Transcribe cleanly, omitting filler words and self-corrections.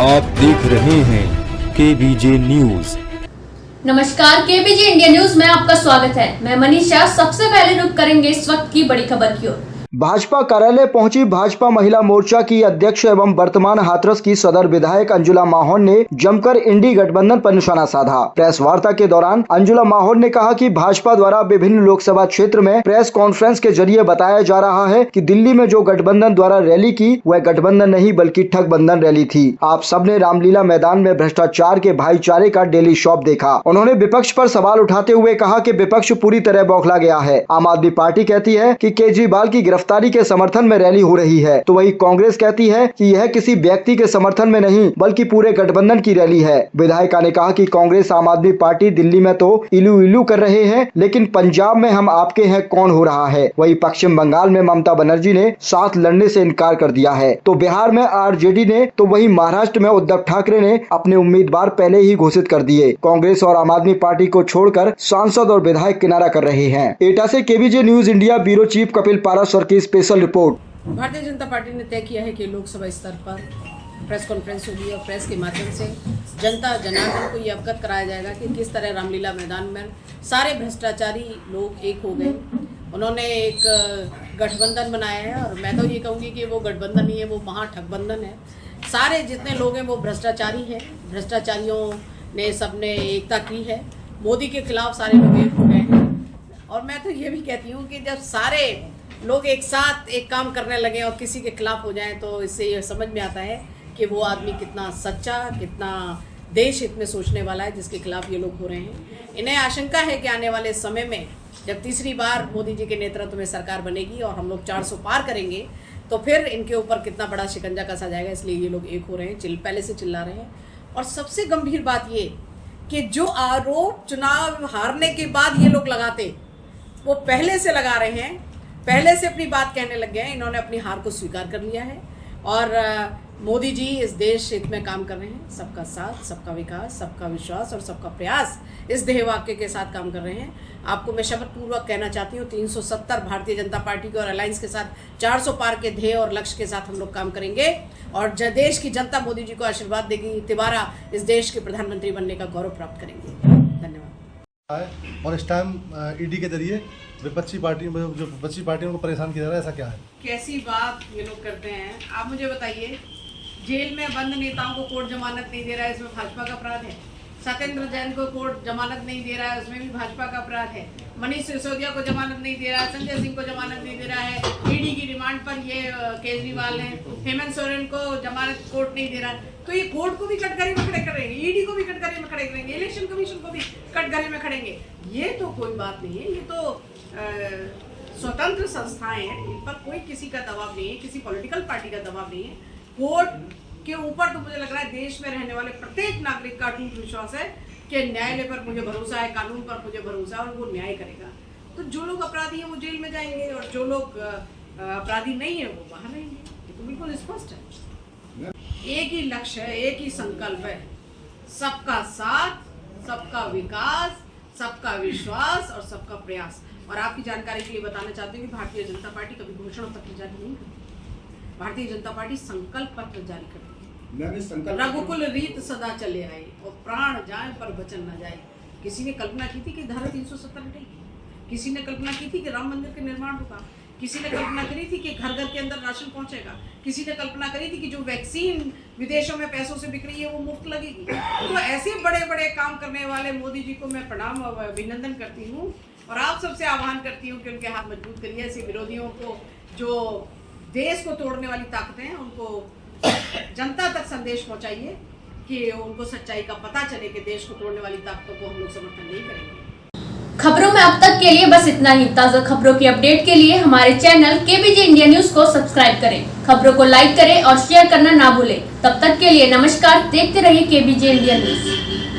आप देख रहे हैं केबीजे न्यूज। नमस्कार, केबीजे इंडिया न्यूज में आपका स्वागत है। मैं मनीषा। सबसे पहले रुक करेंगे इस वक्त की बड़ी खबर की ओर। भाजपा कार्यालय पहुंची भाजपा महिला मोर्चा की अध्यक्ष एवं वर्तमान हाथरस की सदर विधायक अंजुला माहौन ने जमकर इंडी गठबंधन पर निशाना साधा। प्रेस वार्ता के दौरान अंजुला माहौन ने कहा कि भाजपा द्वारा विभिन्न लोकसभा क्षेत्र में प्रेस कॉन्फ्रेंस के जरिए बताया जा रहा है कि दिल्ली में जो गठबंधन द्वारा रैली की वह गठबंधन नहीं बल्कि ठग बंधन रैली थी। आप सबने रामलीला मैदान में भ्रष्टाचार के भाईचारे का डेली शॉप देखा। उन्होंने विपक्ष पर सवाल उठाते हुए कहा कि विपक्ष पूरी तरह बौखला गया है। आम आदमी पार्टी कहती है कि केजरीवाल की गिरफ्तारी के समर्थन में रैली हो रही है, तो वही कांग्रेस कहती है कि यह किसी व्यक्ति के समर्थन में नहीं बल्कि पूरे गठबंधन की रैली है। विधायिका ने कहा कि कांग्रेस आम आदमी पार्टी दिल्ली में तो इलू इलू कर रहे हैं, लेकिन पंजाब में हम आपके हैं कौन हो रहा है। वही पश्चिम बंगाल में ममता बनर्जी ने साथ लड़ने से इनकार कर दिया है, तो बिहार में आरजेडी ने, तो वही महाराष्ट्र में उद्धव ठाकरे ने अपने उम्मीदवार पहले ही घोषित कर दिए। कांग्रेस और आम आदमी पार्टी को छोड़कर सांसद और विधायक किनारा कर रहे हैं। एटा से KBJ news India bureau chief Kapil Parashar की special report. Bharatiya Janata party ने तय किया है कि लोकसभा स्तर पर प्रेस कॉन्फ्रेंस होगी और प्रेस के माध्यम से जनता जनार्दन को ये अवगत कराया जाएगा कि किस तरह रामलीला मैदान में सारे भ्रष्टाचारी लोग एक हो गए। उन्होंने एक गठबंधन बनाया है और मैं तो ये कहूँगी कि वो गठबंधन नहीं है, वो महाठगबंधन है। सारे जितने लोग हैं वो भ्रष्टाचारी हैं। भ्रष्टाचारियों ने सबने एकता की है। मोदी के खिलाफ सारे लोग एक हो गए हैं। और मैं तो ये भी कहती हूँ कि जब सारे लोग एक साथ एक काम करने लगे और किसी के खिलाफ हो जाएं तो इससे ये समझ में आता है कि वो आदमी कितना सच्चा, कितना देश हित में सोचने वाला है, जिसके खिलाफ ये लोग हो रहे हैं। इन्हें आशंका है कि आने वाले समय में जब तीसरी बार मोदी जी के नेतृत्व में सरकार बनेगी और हम लोग 400 पार करेंगे तो फिर इनके ऊपर कितना बड़ा शिकंजा कसा जाएगा। इसलिए ये लोग एक हो रहे हैं, पहले से चिल्ला रहे हैं। और सबसे गंभीर बात ये कि जो आरोप चुनाव हारने के बाद ये लोग लगाते वो पहले से लगा रहे हैं, पहले से अपनी बात कहने लग गए हैं। इन्होंने अपनी हार को स्वीकार कर लिया है और मोदी जी इस देश हित में काम कर रहे हैं। सबका साथ, सबका विकास, सबका विश्वास और सबका प्रयास, इस ध्येय वाक्य के साथ काम कर रहे हैं। आपको मैं शपथ पूर्वक कहना चाहती हूँ 370 भारतीय जनता पार्टी के और अलायंस के साथ 400 पार के ध्येय और लक्ष्य के साथ हम लोग काम करेंगे और देश की जनता मोदी जी को आशीर्वाद देगी। तिबारा इस देश के प्रधानमंत्री बनने का गौरव प्राप्त करेंगे। धन्यवाद। और इस टाइम ईडी के जरिए विपक्षी पार्टियों को परेशान किया जा रहा है, ऐसा क्या है? कैसी बात ये लोग करते हैं? आप मुझे बताइए, जेल में बंद नेताओं को कोर्ट जमानत नहीं दे रहा है, इसमें भाजपा का अपराध है। सत्येंद्र जैन को कोर्ट जमानत नहीं दे रहा है, उसमें भी भाजपा का अपराध है। मनीष सिसोदिया को जमानत नहीं दे रहा है, संजय सिंह को जमानत नहीं दे रहा है। ईडी की डिमांड पर ये केजरीवाल है। हेमंत सोरेन को जमानत कोर्ट नहीं दे रहा है, तो ये कोर्ट को भी कटघरे में खड़े करेंगे, ईडी को भी कटघरे में खड़े करेंगे, इलेक्शन कमीशन को भी कटघरे में खड़ेंगे। ये तो कोई बात नहीं है। ये तो स्वतंत्र संस्थाएं हैं, इन पर कोई किसी का दबाव नहीं है, किसी पॉलिटिकल पार्टी का दबाव नहीं है। कोर्ट के ऊपर तो मुझे लग रहा है देश में रहने वाले प्रत्येक नागरिक का अटूट विश्वास है कि न्यायालय पर मुझे भरोसा है, कानून पर मुझे भरोसा है और वो न्याय करेगा। तो जो लोग अपराधी हैं वो जेल में जाएंगे और जो लोग अपराधी नहीं है वो बाहर रहेंगे। ये तो बिल्कुल स्पष्ट है। एक ही लक्ष्य है, एक ही संकल्प है, सबका साथ, सबका विकास, सबका विश्वास और सबका प्रयास। और आपकी जानकारी के लिए बताना चाहती हूँ कि भारतीय जनता पार्टी कभी घोषणा पत्र जारी नहीं करती। भारतीय जनता पार्टी संकल्प पत्र जारी करती है। रघुकुल रीत सदा चले आए और प्राण जाए पर वचन न जाए। किसी ने कल्पना की थी कि धारा 370 हटेगी, किसी ने कल्पना की थी कि राम मंदिर का निर्माण होगा, किसी ने कल्पना करी थी कि घर घर के अंदर राशन पहुंचेगा, किसी ने कल्पना करी थी कि जो वैक्सीन विदेशों में पैसों से बिक रही है वो मुफ्त लगेगी। तो ऐसे बड़े बड़े काम करने वाले मोदी जी को मैं प्रणाम और अभिनंदन करती हूँ और आप सबसे आह्वान करती हूँ कि उनके हाथ मजबूत करिए। ऐसे विरोधियों को, जो देश को तोड़ने वाली ताकतें हैं, उनको जनता तक संदेश पहुंचाइए कि उनको सच्चाई का पता चले कि देश को तोड़ने वाली ताकतों को हम लोग समर्थन नहीं करेंगे। खबरों में अब तक के लिए बस इतना ही। ताज़ा खबरों की अपडेट के लिए हमारे चैनल केबीजे इंडिया न्यूज को सब्सक्राइब करें, खबरों को लाइक करें और शेयर करना ना भूलें। तब तक के लिए नमस्कार। देखते रहिए केबीजे इंडिया न्यूज।